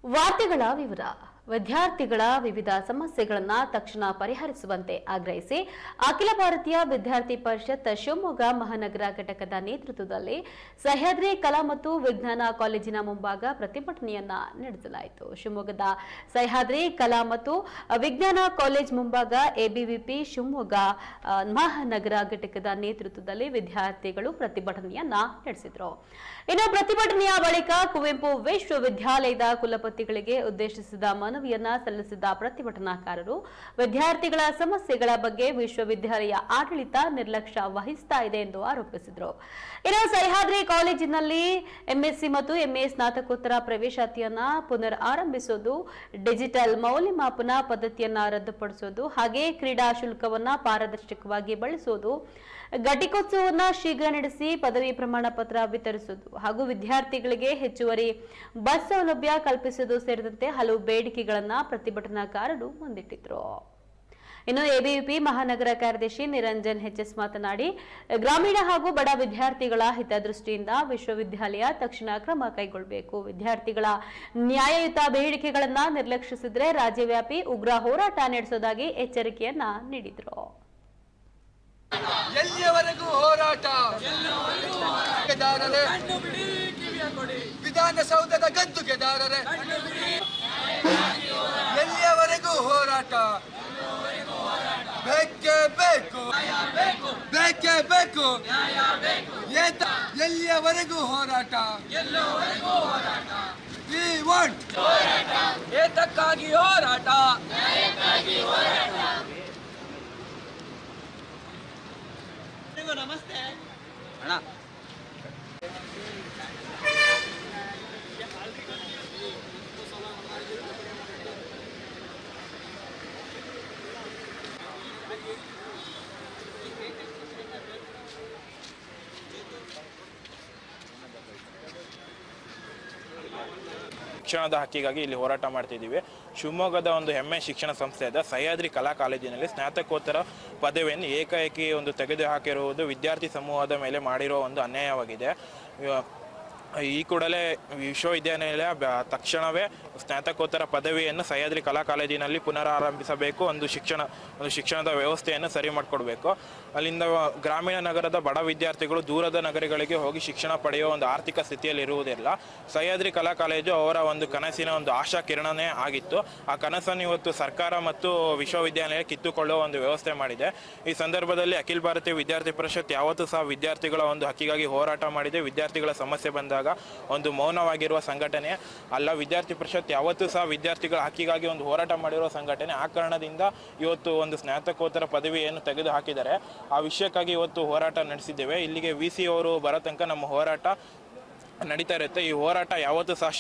ವಾರ್ತೆಗಳ ವಿವರ. ವಿದ್ಯಾರ್ಥಿಗಳ ವಿವಿಧ ಸಮಸ್ಯೆಗಳನ್ನು ತಕ್ಷಣ ಪರಿಹರಿಸುವಂತೆ ಆಗ್ರಹಿಸಿ ಅಖಿಲ ಭಾರತೀಯ ವಿದ್ಯಾರ್ಥಿ ಪರಿಷತ್ ಶಿವಮೊಗ್ಗ ಮಹಾನಗರ ಘಟಕದ ನೇತೃತ್ವದಲ್ಲಿ ಸಹ್ಯಾದ್ರಿ ಕಲಾ ಮತ್ತು ವಿಜ್ಞಾನ ಕಾಲೇಜಿನ ಮುಂಭಾಗ ಪ್ರತಿಭಟನೆಯನ್ನ ನಡೆಸಲಾಯಿತು. ಶಿವಮೊಗ್ಗದ ಸಹ್ಯಾದ್ರಿ ಕಲಾ ಮತ್ತು ವಿಜ್ಞಾನ ಕಾಲೇಜ್ ಮುಂಭಾಗ ಎಬಿವಿಪಿ ಶಿವಮೊಗ್ಗ ಮಹಾನಗರ ಘಟಕದ ನೇತೃತ್ವದಲ್ಲಿ ವಿದ್ಯಾರ್ಥಿಗಳು ಪ್ರತಿಭಟನೆಯನ್ನ ನಡೆಸಿದರು. ಇನ್ನು ಪ್ರತಿಭಟನೆಯ ಬಳಿಕ ಕುವೆಂಪು ವಿಶ್ವವಿದ್ಯಾಲಯದ ಕುಲಪತಿಗಳಿಗೆ ಉದ್ದೇಶಿಸಿದ ಮನವಿಯನ್ನ ಸಲ್ಲಿಸಿದ ಪ್ರತಿಭಟನಾಕಾರರು ವಿದ್ಯಾರ್ಥಿಗಳ ಸಮಸ್ಯೆಗಳ ಬಗ್ಗೆ ವಿಶ್ವವಿದ್ಯಾಲಯ ಆಡಳಿತ ನಿರ್ಲಕ್ಷ್ಯ ವಹಿಸ್ತಾ ಇದೆ ಎಂದು ಆರೋಪಿಸಿದರು. ಇನ್ನು ಸಹ್ಯಾದ್ರಿ ಕಾಲೇಜಿನಲ್ಲಿ ಎಂಎಸ್ಸಿ ಮತ್ತು ಎಂಎ ಸ್ನಾತಕೋತ್ತರ ಪ್ರವೇಶಾತಿಯನ್ನ ಪುನರ್ ಆರಂಭಿಸುವುದು, ಡಿಜಿಟಲ್ ಮೌಲ್ಯಮಾಪನ ಪದ್ಧತಿಯನ್ನ ರದ್ದುಪಡಿಸುವುದು, ಹಾಗೆ ಕ್ರೀಡಾ ಶುಲ್ಕವನ್ನ ಪಾರದರ್ಶಕವಾಗಿ ಬಳಸುವುದು, ಘಟಿಕೋತ್ಸವವನ್ನು ಶೀಘ್ರ ನಡೆಸಿ ಪದವಿ ಪ್ರಮಾಣ ಪತ್ರ ವಿತರಿಸುವುದು ಹಾಗೂ ವಿದ್ಯಾರ್ಥಿಗಳಿಗೆ ಹೆಚ್ಚುವರಿ ಬಸ್ ಸೌಲಭ್ಯ ಕಲ್ಪಿಸುವುದು ಸೇರಿದಂತೆ ಹಲವು ಬೇಡಿಕೆಗಳನ್ನು ಪ್ರತಿಭಟನಾಕಾರರು ಮುಂದಿಟ್ಟಿದ್ರು. ಇನ್ನು ಎಬಿವಿಪಿ ಮಹಾನಗರ ಕಾರ್ಯದರ್ಶಿ ನಿರಂಜನ್ ಎಚ್ಎಸ್ ಮಾತನಾಡಿ, ಗ್ರಾಮೀಣ ಹಾಗೂ ಬಡ ವಿದ್ಯಾರ್ಥಿಗಳ ಹಿತದೃಷ್ಟಿಯಿಂದ ವಿಶ್ವವಿದ್ಯಾಲಯ ತಕ್ಷಣ ಕ್ರಮ ಕೈಗೊಳ್ಳಬೇಕು. ವಿದ್ಯಾರ್ಥಿಗಳ ನ್ಯಾಯಯುತ ಬೇಡಿಕೆಗಳನ್ನು ನಿರ್ಲಕ್ಷಿಸಿದರೆ ರಾಜ್ಯವ್ಯಾಪಿ ಉಗ್ರ ಹೋರಾಟ ನಡೆಸುವುದಾಗಿ ಎಚ್ಚರಿಕೆಯನ್ನ ನೀಡಿದರು. ಎಲ್ಲಿಯವರೆಗೂ ಹೋರಾಟ? ವಿಧಾನಸೌಧದ ಗದ್ದುಗೆದಾರರೇ, ಎಲ್ಲಿಯವರೆಗೂ ಹೋರಾಟ? ಬೇಕೇ ಬೇಕು, ಬೇಕೇ ಬೇಕು. ಎಲ್ಲಿಯವರೆಗೂ ಹೋರಾಟ? ಏತಕ್ಕಾಗಿ ಹೋರಾಟ? ನಮಸ್ತೆ ಅಣ್ಣ. ಶಿಕ್ಷಣದ ಹಕ್ಕಿಗಾಗಿ ಇಲ್ಲಿ ಹೋರಾಟ ಮಾಡ್ತಿದ್ದೀವಿ. ಶಿವಮೊಗ್ಗದ ಒಂದು ಹೆಮ್ಮೆ ಶಿಕ್ಷಣ ಸಂಸ್ಥೆಯಾದ ಸಹ್ಯಾದ್ರಿ ಕಲಾ ಕಾಲೇಜಿನಲ್ಲಿ ಸ್ನಾತಕೋತ್ತರ ಪದವಿಯನ್ನು ಏಕಾಏಕಿ ಒಂದು ತೆಗೆದುಹಾಕಿರುವುದು ವಿದ್ಯಾರ್ಥಿ ಸಮೂಹದ ಮೇಲೆ ಮಾಡಿರುವ ಒಂದು ಅನ್ಯಾಯವಾಗಿದೆ. ಈ ಕೂಡಲೇ ವಿಶ್ವವಿದ್ಯಾನಿಲಯ ತಕ್ಷಣವೇ ಸ್ನಾತಕೋತ್ತರ ಪದವಿಯನ್ನು ಸಹ್ಯಾದ್ರಿ ಕಲಾ ಕಾಲೇಜಿನಲ್ಲಿ ಪುನರಾರಂಭಿಸಬೇಕು. ಒಂದು ಶಿಕ್ಷಣದ ವ್ಯವಸ್ಥೆಯನ್ನು ಸರಿ ಮಾಡಿಕೊಡ್ಬೇಕು. ಅಲ್ಲಿಂದ ಗ್ರಾಮೀಣ ನಗರದ ಬಡ ವಿದ್ಯಾರ್ಥಿಗಳು ದೂರದ ನಗರಗಳಿಗೆ ಹೋಗಿ ಶಿಕ್ಷಣ ಪಡೆಯುವ ಒಂದು ಆರ್ಥಿಕ ಸ್ಥಿತಿಯಲ್ಲಿ ಇರುವುದಿಲ್ಲ. ಸಹ್ಯಾದ್ರಿ ಕಲಾ ಕಾಲೇಜು ಅವರ ಒಂದು ಕನಸಿನ ಒಂದು ಆಶಾ ಕಿರಣನೇ ಆಗಿತ್ತು. ಆ ಕನಸನ್ನು ಇವತ್ತು ಸರ್ಕಾರ ಮತ್ತು ವಿಶ್ವವಿದ್ಯಾನಿಲಯ ಕಿತ್ತುಕೊಳ್ಳುವ ಒಂದು ವ್ಯವಸ್ಥೆ ಮಾಡಿದೆ. ಈ ಸಂದರ್ಭದಲ್ಲಿ ಅಖಿಲ ಭಾರತೀಯ ವಿದ್ಯಾರ್ಥಿ ಪರಿಷತ್ ಯಾವತ್ತೂ ಸಹ ವಿದ್ಯಾರ್ಥಿಗಳ ಒಂದು ಹಕ್ಕಿಗಾಗಿ ಹೋರಾಟ ಮಾಡಿದೆ. ವಿದ್ಯಾರ್ಥಿಗಳ ಸಮಸ್ಯೆ ಬಂದಾಗ ಒಂದು ಮೌನವಾಗಿರುವ ಸಂಘಟನೆ ಅಲ್ಲ. ವಿದ್ಯಾರ್ಥಿ ಪರಿಷತ್ ಯಾವತ್ತೂ ಸಹ ವಿದ್ಯಾರ್ಥಿಗಳ ಹಕ್ಕಿಗಾಗಿ ಒಂದು ಹೋರಾಟ ಮಾಡಿರುವ ಸಂಘಟನೆ. ಆ ಕಾರಣದಿಂದ ಇವತ್ತು ಒಂದು ಸ್ನಾತಕೋತ್ತರ ಪದವಿಯನ್ನು ತೆಗೆದು ಹಾಕಿದ್ದಾರೆ. ಆ ವಿಷಯಕ್ಕಾಗಿ ಇವತ್ತು ಹೋರಾಟ ನಡೆಸಿದ್ದೇವೆ. ಇಲ್ಲಿಗೆ ವಿಸಿ ಅವರು ಬರೋ ತನಕ ನಮ್ಮ ಹೋರಾಟ ನಡೀತಾ ಇರುತ್ತೆ. ಈ ಹೋರಾಟ ಯಾವತ್ತೂ ಸಹ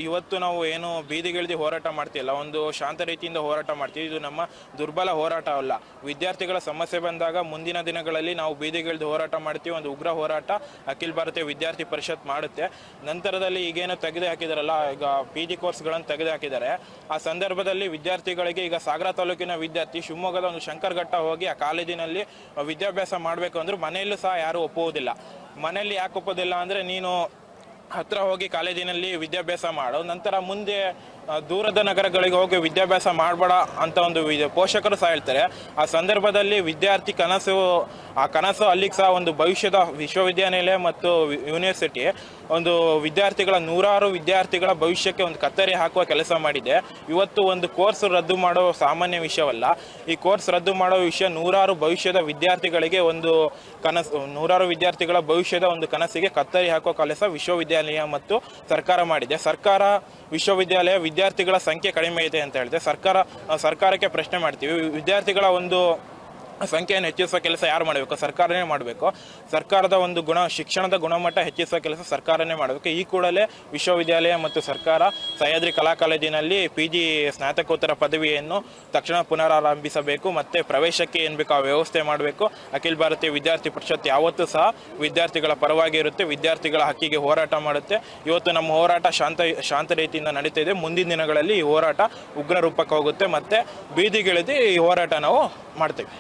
ಇವತ್ತು ನಾವು ಏನು ಬೀದಿಗಿಳಿದು ಹೋರಾಟ ಮಾಡ್ತಿಲ್ಲ, ಒಂದು ಶಾಂತ ರೀತಿಯಿಂದ ಹೋರಾಟ ಮಾಡ್ತೀವಿ. ಇದು ನಮ್ಮ ದುರ್ಬಲ ಹೋರಾಟ ಅಲ್ಲ. ವಿದ್ಯಾರ್ಥಿಗಳ ಸಮಸ್ಯೆ ಬಂದಾಗ ಮುಂದಿನ ದಿನಗಳಲ್ಲಿ ನಾವು ಬೀದಿಗಿಳಿದು ಹೋರಾಟ ಮಾಡ್ತೀವಿ. ಒಂದು ಉಗ್ರ ಹೋರಾಟ ಅಖಿಲ ಭಾರತೀಯ ವಿದ್ಯಾರ್ಥಿ ಪರಿಷತ್ ಮಾಡುತ್ತೆ. ನಂತರದಲ್ಲಿ ಈಗೇನು ತೆಗೆದು ಹಾಕಿದಾರಲ್ಲ, ಈಗ PG ಕೋರ್ಸ್ಗಳನ್ನು ತೆಗೆದು ಹಾಕಿದ್ದಾರೆ. ಆ ಸಂದರ್ಭದಲ್ಲಿ ವಿದ್ಯಾರ್ಥಿಗಳಿಗೆ ಈಗ ಸಾಗರ ತಾಲೂಕಿನ ವಿದ್ಯಾರ್ಥಿ ಶಿವಮೊಗ್ಗದ ಒಂದು ಶಂಕರಘಟ್ಟ ಹೋಗಿ ಆ ಕಾಲೇಜಿನಲ್ಲಿ ವಿದ್ಯಾಭ್ಯಾಸ ಮಾಡಬೇಕು ಅಂದ್ರೆ ಮನೆಯಲ್ಲೂ ಸಹ ಯಾರು ಒಪ್ಪುವುದಿಲ್ಲ. ಮನೆಯಲ್ಲಿ ಯಾಕೆ ಒಪ್ಪೋದಿಲ್ಲ ಅಂದರೆ, ನೀನು ಹತ್ರ ಹೋಗಿ ಕಾಲೇಜಿನಲ್ಲಿ ವಿದ್ಯಾಭ್ಯಾಸ ಮಾಡೋ ನಂತರ ಮುಂದೆ ದೂರದ ನಗರಗಳಿಗೆ ಹೋಗಿ ವಿದ್ಯಾಭ್ಯಾಸ ಮಾಡಬೇಡ ಅಂತ ಒಂದು ಪೋಷಕರು ಸಹ ಹೇಳ್ತಾರೆ. ಆ ಸಂದರ್ಭದಲ್ಲಿ ವಿದ್ಯಾರ್ಥಿ ಕನಸು ಅಲ್ಲಿಗೆ ಸಹ ಒಂದು ಭವಿಷ್ಯದ ವಿಶ್ವವಿದ್ಯಾನಿಲಯ ಮತ್ತು ಯೂನಿವರ್ಸಿಟಿ ಒಂದು ನೂರಾರು ವಿದ್ಯಾರ್ಥಿಗಳ ಭವಿಷ್ಯಕ್ಕೆ ಒಂದು ಕತ್ತರಿ ಹಾಕುವ ಕೆಲಸ ಮಾಡಿದೆ. ಇವತ್ತು ಒಂದು ಕೋರ್ಸ್ ರದ್ದು ಮಾಡೋ ಸಾಮಾನ್ಯ ವಿಷಯವಲ್ಲ. ಈ ಕೋರ್ಸ್ ರದ್ದು ಮಾಡೋ ವಿಷಯ ನೂರಾರು ಭವಿಷ್ಯದ ವಿದ್ಯಾರ್ಥಿಗಳಿಗೆ ಒಂದು ನೂರಾರು ವಿದ್ಯಾರ್ಥಿಗಳ ಭವಿಷ್ಯದ ಒಂದು ಕನಸಿಗೆ ಕತ್ತರಿ ಹಾಕುವ ಕೆಲಸ ವಿಶ್ವವಿದ್ಯಾಲಯ ಮತ್ತು ಸರ್ಕಾರ ಮಾಡಿದೆ. ವಿಶ್ವವಿದ್ಯಾಲಯ ವಿದ್ಯಾರ್ಥಿಗಳ ಸಂಖ್ಯೆ ಕಡಿಮೆ ಇದೆ ಅಂತ ಹೇಳಿದೆ. ಸರ್ಕಾರಕ್ಕೆ ಪ್ರಶ್ನೆ ಮಾಡ್ತೀವಿ, ವಿದ್ಯಾರ್ಥಿಗಳ ಒಂದು ಸಂಖ್ಯೆಯನ್ನು ಹೆಚ್ಚಿಸುವ ಕೆಲಸ ಯಾರು ಮಾಡಬೇಕು? ಸರ್ಕಾರನೇ ಮಾಡಬೇಕು. ಸರ್ಕಾರದ ಒಂದು ಶಿಕ್ಷಣದ ಗುಣಮಟ್ಟ ಹೆಚ್ಚಿಸುವ ಕೆಲಸ ಸರ್ಕಾರನೇ ಮಾಡಬೇಕು. ಈ ಕೂಡಲೇ ವಿಶ್ವವಿದ್ಯಾಲಯ ಮತ್ತು ಸರ್ಕಾರ ಸಹ್ಯಾದ್ರಿ ಕಲಾ ಕಾಲೇಜಿನಲ್ಲಿ PG ಸ್ನಾತಕೋತ್ತರ ಪದವಿಯನ್ನು ತಕ್ಷಣ ಪುನರಾರಂಭಿಸಬೇಕು. ಮತ್ತೆ ಪ್ರವೇಶಕ್ಕೆ ಏನು ಬೇಕು ಆ ವ್ಯವಸ್ಥೆ ಮಾಡಬೇಕು. ಅಖಿಲ ಭಾರತೀಯ ವಿದ್ಯಾರ್ಥಿ ಪರಿಷತ್ ಯಾವತ್ತೂ ಸಹ ವಿದ್ಯಾರ್ಥಿಗಳ ಪರವಾಗಿ ಇರುತ್ತೆ, ವಿದ್ಯಾರ್ಥಿಗಳ ಹಕ್ಕಿಗೆ ಹೋರಾಟ ಮಾಡುತ್ತೆ. ಇವತ್ತು ನಮ್ಮ ಹೋರಾಟ ಶಾಂತ ರೀತಿಯಿಂದ ನಡೀತಾ ಇದೆ. ಮುಂದಿನ ದಿನಗಳಲ್ಲಿ ಈ ಹೋರಾಟ ಉಗ್ರ ರೂಪಕ್ಕೆ ಹೋಗುತ್ತೆ. ಮತ್ತೆ ಬೀದಿಗಿಳಿದು ಈ ಹೋರಾಟ ನಾವು ಮಾಡ್ತೇವೆ.